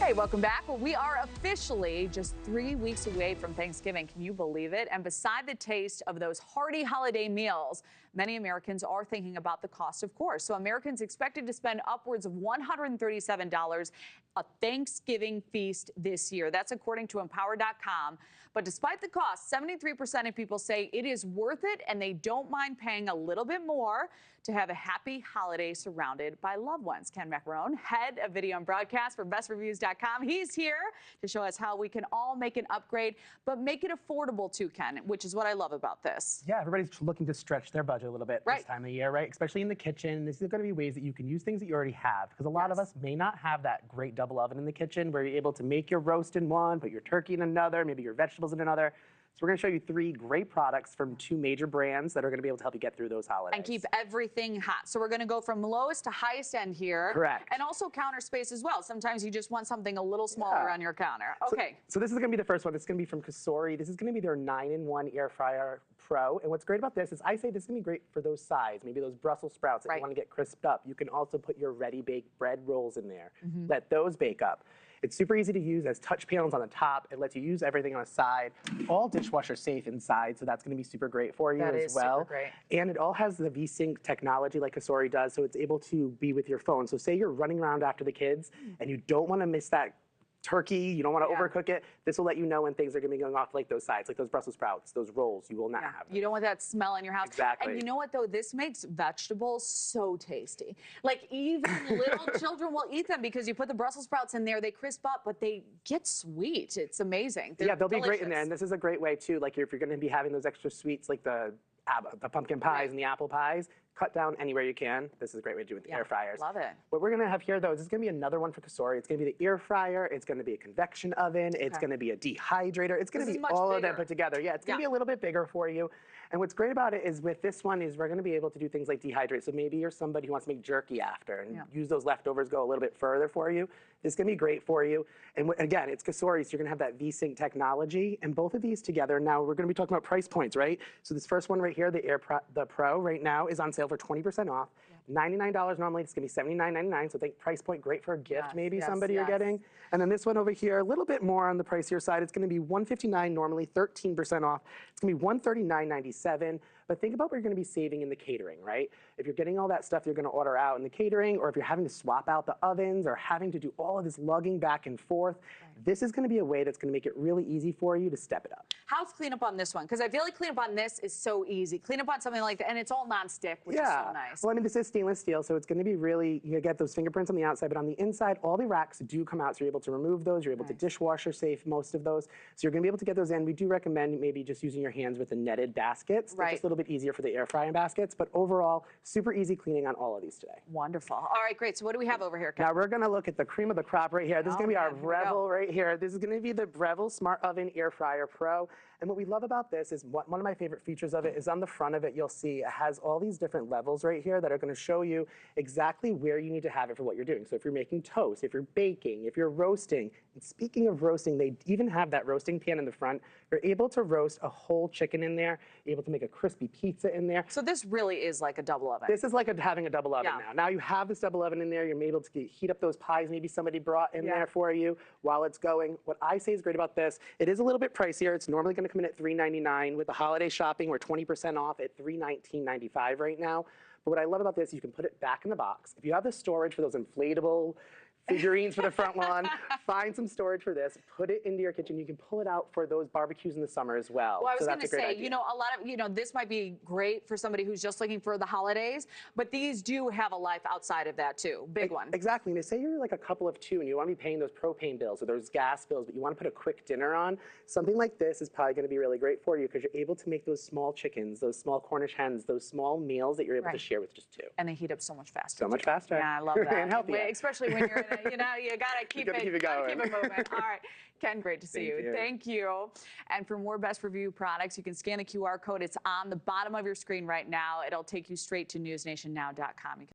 Hey, welcome back. Well, we are officially just 3 weeks away from Thanksgiving. Can you believe it? And beside the taste of those hearty holiday meals, many Americans are thinking about the cost, of course. So Americans expected to spend upwards of $137 a Thanksgiving feast this year. That's according to Empower.com. But despite the cost, 73% of people say it is worth it, and they don't mind paying a little bit more to have a happy holiday surrounded by loved ones. Ken Macarone, head of video and broadcast for BestReviews.com. He's here to show us how we can all make an upgrade, but make it affordable too, Ken, which is what I love about this. Yeah, everybody's looking to stretch their budget a little bit this time of year, right? Especially in the kitchen. This is going to be ways that you can use things that you already have, because a lot of us may not have that great double oven in the kitchen where you're able to make your roast in one, put your turkey in another, maybe your vegetables in another. So we're going to show you 3 great products from 2 major brands that are going to be able to help you get through those holidays. And keep everything hot. So we're going to go from lowest to highest end here. Correct. And also counter space as well. Sometimes you just want something a little smaller on your counter. Okay. So this is going to be the first one. It's going to be from Kasori. This is going to be their 9-in-1 Air Fryer Pro. And what's great about this is I say this is going to be great for those sides, maybe those Brussels sprouts that you want to get crisped up. You can also put your ready-baked bread rolls in there. Let those bake up. It's super easy to use. As touch panels on the top. It lets you use everything on the side. All dishwasher safe inside, so that's going to be super great for you as well. Super great. And it all has the V-Sync technology like Kasori does, so it's able to be with your phone. So say you're running around after the kids and you don't want to miss that turkey, you don't want to overcook it, this will let you know when things are going to be going off like those sides, like those Brussels sprouts, those rolls, you will not have them. You don't want that smell in your house. Exactly. And you know what, though? This makes vegetables so tasty. Like, even little children will eat them because you put the Brussels sprouts in there, they crisp up, but they get sweet. It's amazing. They'll be great in there. And this is a great way, too, like if you're going to be having those extra sweets, like the pumpkin pies and the apple pies, cut down anywhere you can. This is a great way to do it with the air fryers. Love it. What we're going to have here, though, is this going to be another one for Kasori. It's going to be the air fryer. It's going to be a convection oven. It's going to be a dehydrator. It's going to be all of them put together. Yeah, it's going to be a little bit bigger for you. And what's great about it is with this one is we're going to be able to do things like dehydrate. So maybe you're somebody who wants to make jerky after and use those leftovers, go a little bit further for you. This is going to be great for you. And again, it's Kasori, so you're going to have that V-Sync technology. And both of these together, now we're going to be talking about price points, right? So this first one right here, the Pro right now is on sale for 20% off. $99 normally, it's going to be $79.99, so think price point great for a gift maybe somebody you're getting. And then this one over here, a little bit more on the pricier side. It's going to be $159 normally, 13% off. It's going to be $139.97. But think about what you're going to be saving in the catering, right? If you're getting all that stuff you're going to order out in the catering, or if you're having to swap out the ovens or having to do all of this lugging back and forth, this is going to be a way that's going to make it really easy for you to step it up. How's cleanup on this one? Because I feel like cleanup on this is so easy. Cleanup on something like that, and it's all nonstick, which is so nice. Well, I mean, this is stainless steel, so it's going to be really, you get those fingerprints on the outside, but on the inside, all the racks do come out, so you're able to remove those. You're able to dishwasher safe most of those. So you're going to be able to get those in. We do recommend maybe just using your hands with the netted baskets. They're just a little bit easier for the air frying baskets, but overall, super easy cleaning on all of these today. Wonderful. All right, great. So what do we have over here, Ken? Now we're going to look at the cream of the crop right here. This is going to be our Breville right here. This is going to be the Breville Smart Oven Air Fryer Pro. And what we love about this is one of my favorite features of it is on the front of it, you'll see it has all these different levels right here that are going to show you exactly where you need to have it for what you're doing. So if you're making toast, if you're baking, if you're roasting, and speaking of roasting, they even have that roasting pan in the front. You're able to roast a whole chicken in there. You're able to make a crispy pizza in there. So this really is like a double oven. This is like having a double oven now. Now you have this double oven in there. You're able to heat up those pies maybe somebody brought in there for you while it's going. What I say is great about this, it is a little bit pricier. It's normally going to come in at $3.99. With the holiday shopping, we're 20% off at $319.95 right now. But what I love about this, you can put it back in the box. If you have the storage for those inflatable figurines for the front lawn, find some storage for this, put it into your kitchen. You can pull it out for those barbecues in the summer as well. Well, I was going to say, you know, a lot of, this might be great for somebody who's just looking for the holidays, but these do have a life outside of that too. Big one. Exactly. And say you're like a couple of 2 and you want to be paying those propane bills or those gas bills, but you want to put a quick dinner on, something like this is probably going to be really great for you because you're able to make those small chickens, those small Cornish hens, those small meals that you're able to share with just 2. And they heat up so much faster. So much faster. Yeah, I love that. And healthier. Especially when you're in a, you got to keep it going. Keep it moving. All right. Ken, great to see you. Thank you. And for more Best Review products, you can scan the QR code. It's on the bottom of your screen right now. It'll take you straight to NewsNationNow.com.